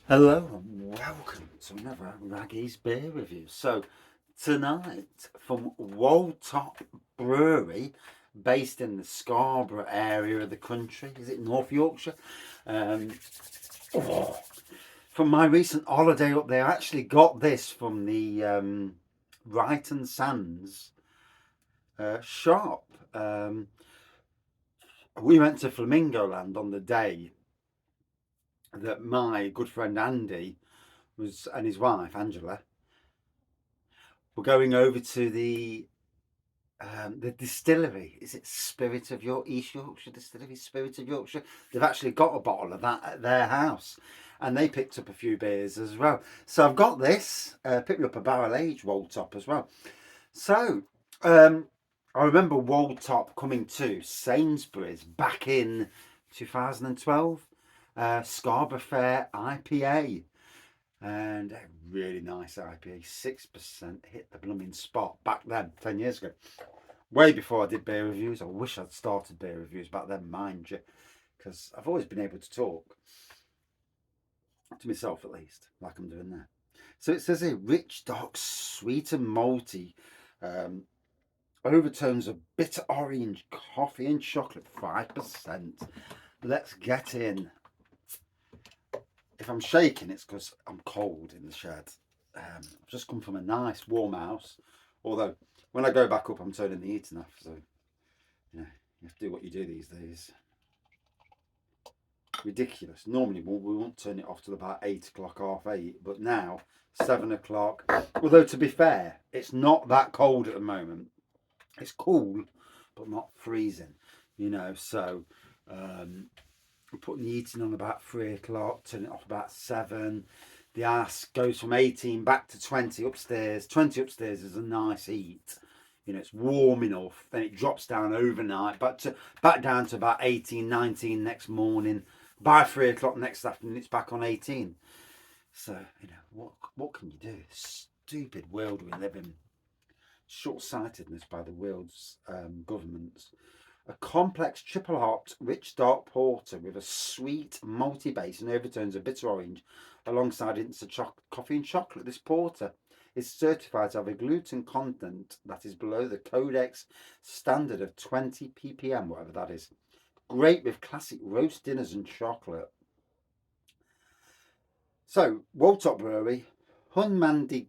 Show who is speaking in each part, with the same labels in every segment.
Speaker 1: Hello and welcome to another Raggy's Beer Review. So tonight from Wold Top Brewery, based in the Scarborough area of the country. Is it North Yorkshire? Um, oh, from my recent holiday up there, I actually got this from the Brighton Sands shop. We went to Flamingo Land on the day that my good friend Andy was and his wife Angela were going over to the distillery. Is it Spirit of York East Yorkshire Distillery? Spirit of Yorkshire. They've actually got a bottle of that at their house, and they picked up a few beers as well. So I've got this. Picked me up a barrel aged Wold Top as well. So I remember Wold Top coming to Sainsbury's back in 2012. Scarborough Fair IPA. And a really nice IPA, 6%, hit the blooming spot back then, 10 years ago. Way before I did beer reviews. I wish I'd started beer reviews back then, mind you, because I've always been able to talk, to myself at least, like I'm doing there. So it says here, rich, dark, sweet and malty, um, overtones of bitter orange, coffee and chocolate, 5%. Let's get in. If I'm shaking, it's because I'm cold in the shed. I've just come from a nice warm house. Although, when I go back up, I'm turning the heating off. So, you know, you have to do what you do these days. Ridiculous. Normally, we won't turn it off till about 8 o'clock, half 8. But now, 7 o'clock. Although, to be fair, it's not that cold at the moment. It's cool, but not freezing. So I'm putting the heating on about 3 o'clock, turn it off about 7. The ice goes from 18 back to 20 upstairs. 20 upstairs is a nice heat. It's warm enough. Then it drops down overnight, back down to about 18, 19 next morning. By 3 o'clock next afternoon, it's back on 18. So, what can you do? Stupid world we live in. Short-sightedness by the world's governments. A complex triple hopped rich dark porter with a sweet malty base and overtones of bitter orange alongside hints of coffee and chocolate. This porter is certified to have a gluten content that is below the codex standard of 20 ppm, whatever that is. Great with classic roast dinners and chocolate. So, Wold Top Brewery, Hunmanby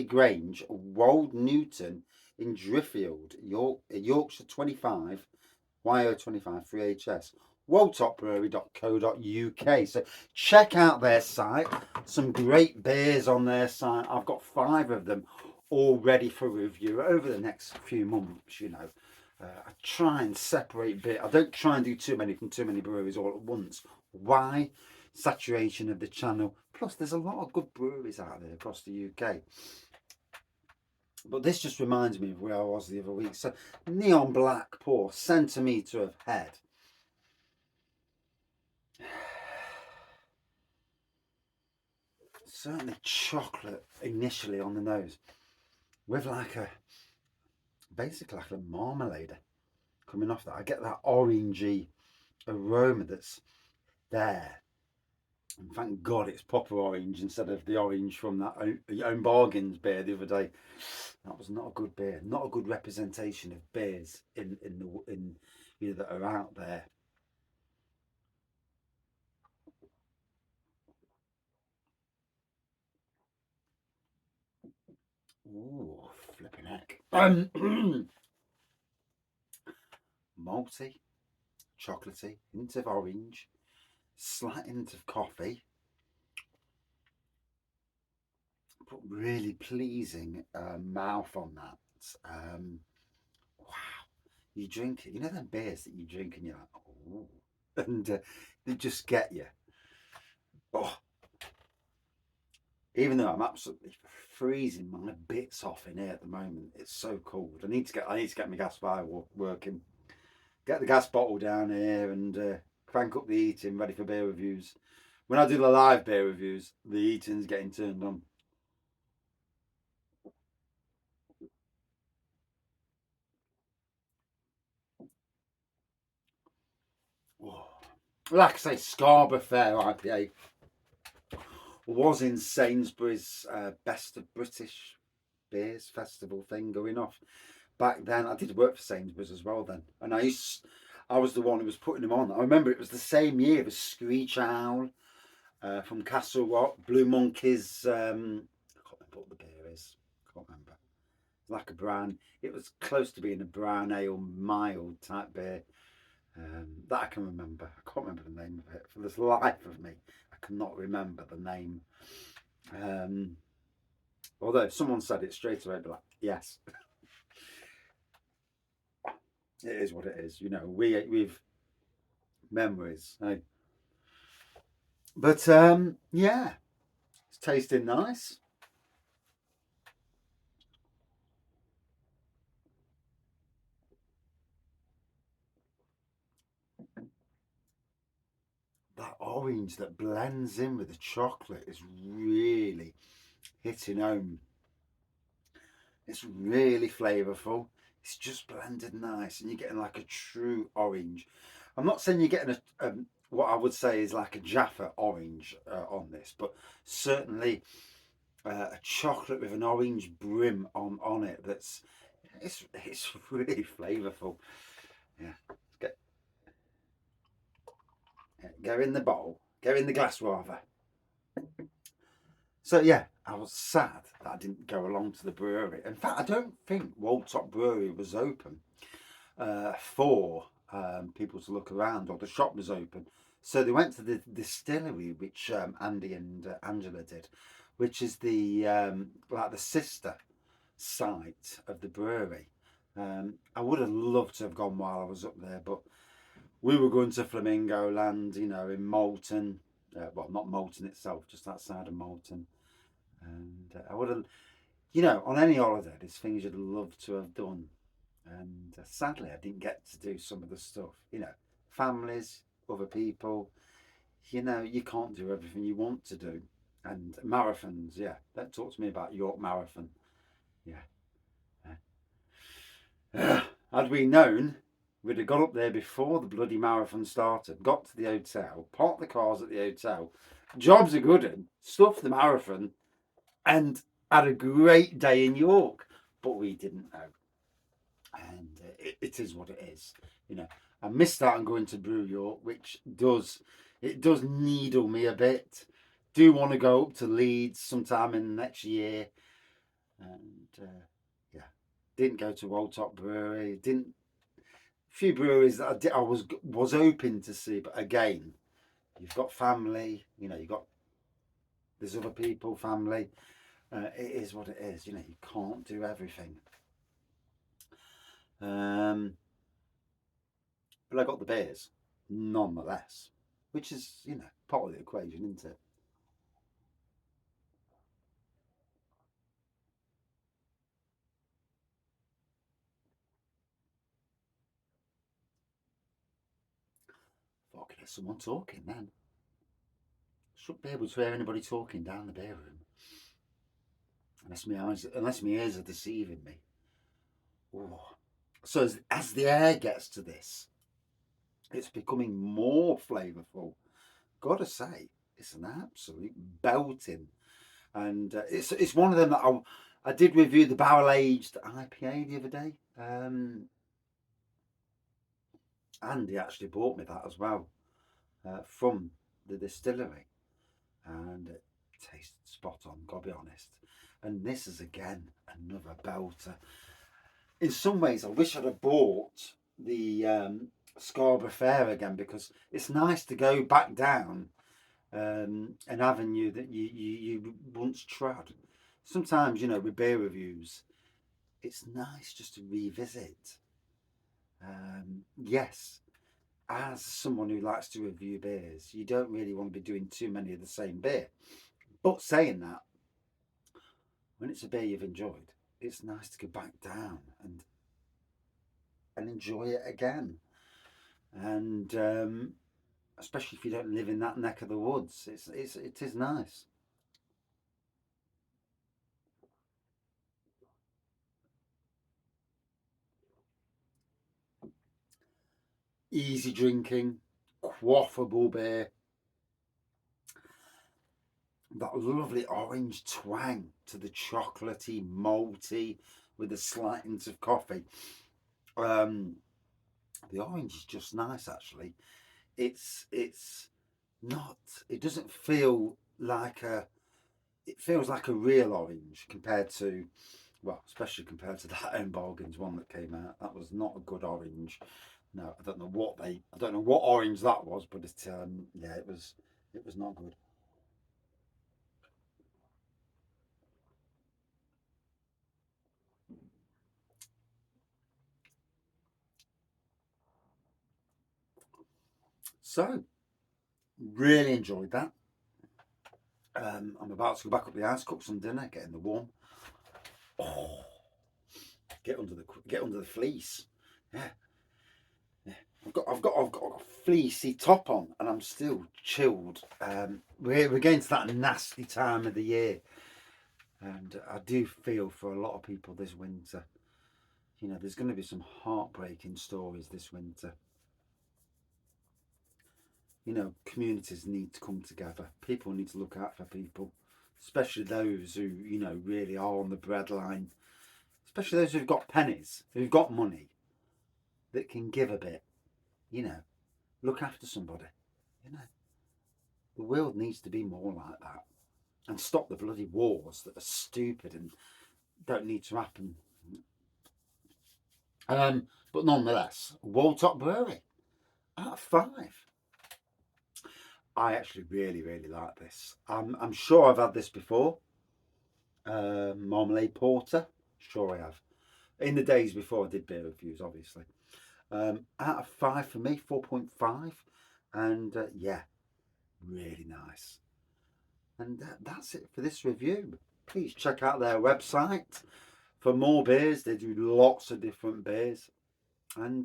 Speaker 1: Grange, Wold Newton in Driffield, Yorkshire 25, YO25 3HS. woldtopbrewery.co.uk. So check out their site. Some great beers on their site. I've got 5 of them all ready for review over the next few months. I try and separate beer. I don't try and do too many from too many breweries all at once. Why? Saturation of the channel. Plus, there's a lot of good breweries out there across the UK. But this just reminds me of where I was the other week. So, neon black pour, centimetre of head. Certainly chocolate initially on the nose, with basically like a marmalade coming off that. I get that orangey aroma that's there. And thank God it's proper orange instead of the orange from that Own Bargains beer the other day. That was not a good beer, not a good representation of beers in that are out there. Ooh, flipping heck. Malty, chocolatey, hint of orange, slight hint of coffee, but really pleasing mouth on that. Wow, you drink it. You know them beers that you drink and you're like, oh, and they just get you. Oh, even though I'm absolutely freezing my bits off in here at the moment, it's so cold. I need to get my gas fire working. Get the gas bottle down here and crank up the heating, ready for beer reviews. When I do the live beer reviews, the heating's getting turned on. Oh. Like I say, Scarborough Fair IPA. was in Sainsbury's Best of British Beers Festival thing going off. Back then, I did work for Sainsbury's as well then. And I was the one who was putting them on. I remember it was the same year as Screech Owl from Castle Rock, Blue Monkeys. I can't remember what the beer is. I can't remember. Like a brown, it was close to being a brown ale mild type beer. That I can remember. I can't remember the name of it. For the life of me, I cannot remember the name. Although if someone said it straight away, I'd be like, yes, it is what it is. You know, we've memories. Eh? But yeah, it's tasting nice. That orange that blends in with the chocolate is really hitting home. It's really flavourful. It's just blended nice, and you're getting like a true orange. I'm not saying you're getting what I would say is like a Jaffa orange on this, but certainly a chocolate with an orange brim on it. It's really flavourful. Yeah, get go in the bowl, go in the glass rather. So yeah, I was sad that I didn't go along to the brewery. In fact, I don't think Wold Top Brewery was open for people to look around, or the shop was open. So they went to the distillery, which Andy and Angela did, which is the like the sister site of the brewery. I would have loved to have gone while I was up there, but we were going to Flamingo Land, you know, in Moulton. Well, not Moulton itself, just outside of Moulton. And I would have, you know, on any holiday, there's things you'd love to have done. And sadly, I didn't get to do some of the stuff. You know, families, other people. You know, you can't do everything you want to do. And marathons, yeah. Don't talk to me about York Marathon. Yeah. Had we known, we'd have got up there before the bloody marathon started, got to the hotel, parked the cars at the hotel, jobs are good and stuffed the marathon, and had a great day in York. But we didn't know. And it is what it is. You know, I missed out on going to Brew York, which does needle me a bit. Do want to go up to Leeds sometime in the next year, and yeah, didn't go to Wold Top Brewery. Didn't few breweries that I was hoping to see, but again, you've got family. You know, there's other people, family. It is what it is. You know, you can't do everything. Um, but I got the beers nonetheless, which is, you know, part of the equation, isn't it? Fucking, there's someone talking then. Shouldn't be able to hear anybody talking down the beer room unless my ears are deceiving me. Ooh. So as the air gets to this, it's becoming more flavourful. Gotta say, it's an absolute belting, and it's one of them that I did review the barrel aged IPA the other day. Andy actually bought me that as well from the distillery, and it tasted spot on. Gotta be honest. And this is again another belter. In some ways, I wish I'd have bought the Scarborough Fair again, because it's nice to go back down an avenue that you once trod. Sometimes, you know, with beer reviews, it's nice just to revisit. Yes, as someone who likes to review beers, you don't really want to be doing too many of the same beer. But saying that, when it's a beer you've enjoyed, it's nice to go back down and enjoy it again. And especially if you don't live in that neck of the woods, it is nice. Easy drinking, quaffable beer. that lovely orange twang to the chocolatey, malty, with a slight hint of coffee. The orange is just nice, actually. It's not. It doesn't feel like a. It feels like a real orange compared to, well, especially compared to that Own Bargains one that came out. That was not a good orange. No, I don't know what they. I don't know what orange that was, but it. Yeah, it was. It was not good. So, really enjoyed that. I'm about to go back up the house, cook some dinner, get in the warm. Oh, get under the fleece. Yeah, yeah. I've got a fleecy top on, and I'm still chilled. We're getting to that nasty time of the year, and I do feel for a lot of people this winter. You know, there's going to be some heartbreaking stories this winter. You know, communities need to come together. People need to look out for people, especially those who, you know, really are on the breadline. Especially those who've got pennies, who've got money, that can give a bit. You know, look after somebody. You know, the world needs to be more like that, and stop the bloody wars that are stupid and don't need to happen. But nonetheless, Wold Top Brewery out of 5. I actually really like this. I'm sure I've had this before. Marmalade Porter, sure I have. In the days before I did beer reviews, obviously. Out of 5 for me, 4.5, and yeah, really nice. And that's it for this review. Please check out their website for more beers. They do lots of different beers, and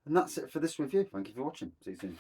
Speaker 1: that's it for this review. Thank you for watching. See you soon.